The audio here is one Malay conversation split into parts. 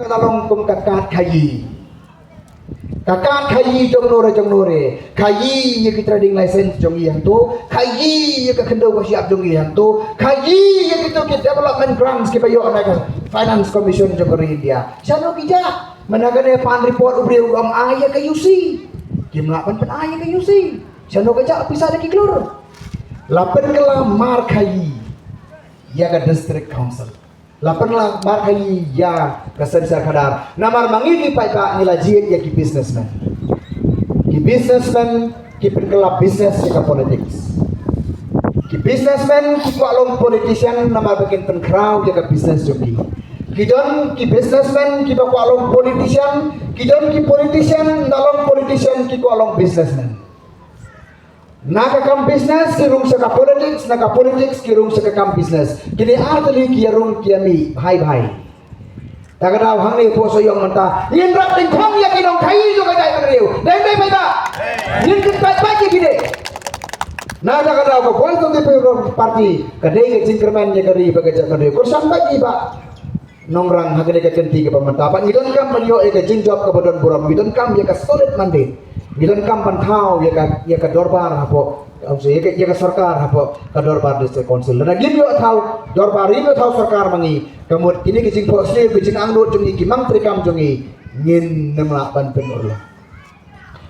talong kum kakat kayi. Kakat kayi jong nore kayi ye ki trading license jong yang tu, kayi ye ka kendo ko siap jong yang tu, kayi ye ki to ki development grants ki bayo na finance commission jong India. Sano ki ja managane pan report ubri ugam aya ka UC. Ki melapan pen aya ka UC. Sano ka ja bisa ada ki klur. Lapan kala mar kayi ya ka district council. Lapan lah markai ya kesensa kadar. Namar mangini pai ka nila jiet ya ki businessman. Ki businessman ki perkelap business ya politics. Ki businessman ki kualong politician namar bikin penkrau ya ka business joki. Kidon ki businessman ki kualong politician, kidon ki politician dalong politician ki kualong businessman. Naga kam business kirung saka politics, naga politics kirung saka kam business. Kini artali kirung kiami hai. Tagadaw hang ni po so yong manta. Yin rap ting thong ya kinong kai jo kajai kadriu. Dai pai ba. Yin kin pai pai kini. Na tagadaw ko point of the party kadai ke jingkerman ya kari bagaja kadriu. Ko sampai ki ba. Nongrang hagane ka kenti ke pamanta. Pa idon kam panyo e ka jinjob ka bodon buram. Idon kam ya ka solid mandate. Gilan kampan thau ya ka dorbar hapo ya ka sarkar hapo ka dorbar district council na gin yo thau dorbar ri thau sarkar mangi kamut ini ki jing posle ki jing angdo jungi ki mangtri kam jungi ngin namla pan pen urla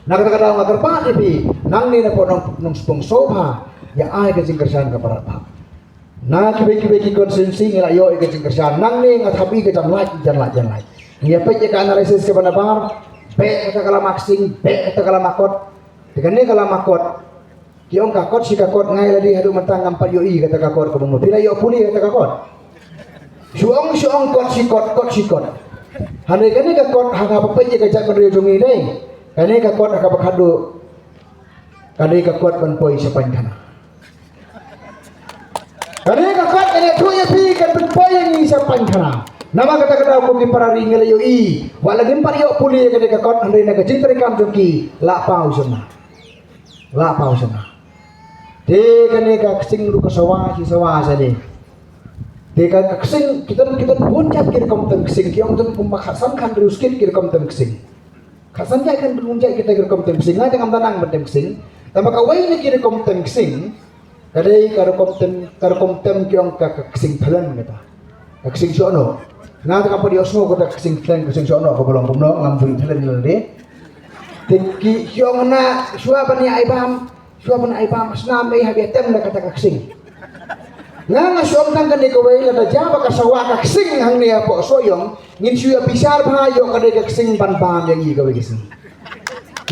na kata kata ngagar pa di nang ni na po nong spong soba ya ai ka jing kersan ka parat pa na ki konsensi ngila yo ka jing kersan nang ni ngathabi ka jan lai ya pe ka analisis ka banabar be kata kala maksing be kata kala makot dekane kala makot kiong kakot si kakot ngai ladi hadu mentang ngampat yoi kata kakot ke bumbu bila yo puli kata kakot suong kot si kot hane kane kakot haga papai ke jak kendri jungi dei kane kakot haga bakadu kane kakot ban poi sapan kana kane kakot kane tuya pi kan ban poi ni sapan kana. Nama kata-kata aku di para ringal yo i, walagin par yo puli ke dekat kot andre na kajin terikam joki, la pau sana. De kane ka kesing lu kasawa si sawa sade. De ka kesing kita puncak kir kom tem kesing ki ong tem kumakhasan kan ruskin kir kom tem kesing. Khasan ja kan puncak kita kir kom tem kesing ngada ngam tanang betem kesing. Tamba ka wai ni kir kom tem kesing. Kadai kar kom tem ki ong ka kesing thalan kata. Kesing sono. Nga ta kapadi osmo ko ta kesing sono ko bolong kumno ngam furi thelen lelde. Teki hyong na suapan ni aibam snam ei habiatem na kata kesing. Nga suam tang kan ko wei la jaba ka sawa ka kesing hang ni apo soyong ngin suya bisar ba yo ka de kesing ban yang i ka wei kesing.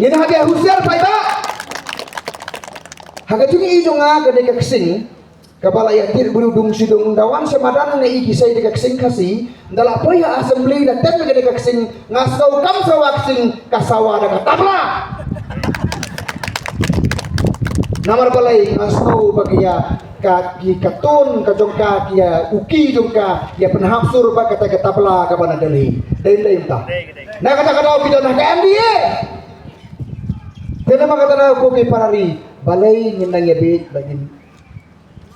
Ngin habia husar pai ba. Haga tungi ijo nga ka de kesing kapala yatir berudung sidung dawan semadan ne iki sai dekat sing kasi ndala poya assembly da tem dekat sing ngasau kam sawak sing kasawa dekat tabla namar balai ngasau bagia kaki katun kajongka kia uki jongka ya penhapsur ba kata tabla ka bana dali dai ta na kata pidana ka MDA tena makata ko ke parari balai nginang yabit bagin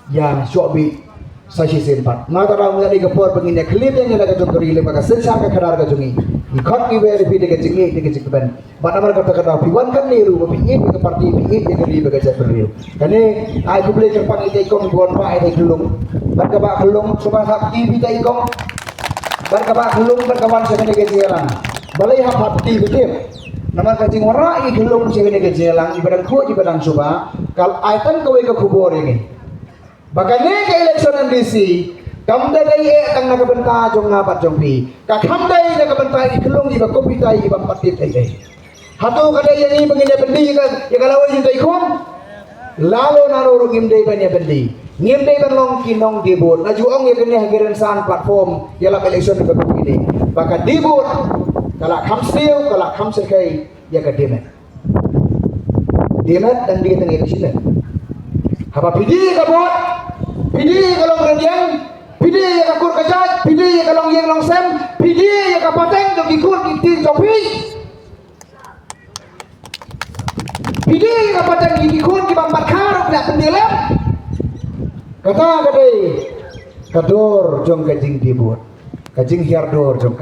ya sobi sashi sempat na tara mo ni gapor pangin klip yang naga jong kari le maka sensa ka khadar ka jongi ikot ki wer pi de jingi de jikban ba namar kata piwan kan niru pi ke parti pi de kali baga japriu kane ai public kan pang ite kong bon pa ite gelung bar ka ba gelung soba hak TV ta ikong bar ka ba gelung bar kawan sa kane ke jelang balai hak TV betim namar ka jing wara i gelung sa kane ke jelang ibadan ko ibadan soba kal aitan ko ke kubor ini Bagane ke election DC, kamda dai e kang nakabenta jong ngapat jong pi. Ka kamdai nakabenta iklong iba kopi tai iba patit ai. Hatu kadai yang bangine bendi ka ya kalawan yung taikon. Lalo naro ngim dai ban ya bendi. Ngim dai ban long kinong dibot. Najuong ya kanya hagiran san platform ya la election ka kopi dai. Baka dibot kala kamstiu kala kamserkai ya ka demet. Demet dan dia tengah election. Apa pidi kabut, pidi kalong rendiang, pidi kakur kajat, pidi kalong yang longsem, pidi kapateng dong ikur kiti jopi, pidi kapateng ikur di bambat karuk nak pendilam, kata kadai kador jong kajing dibut, kajing hiardor jong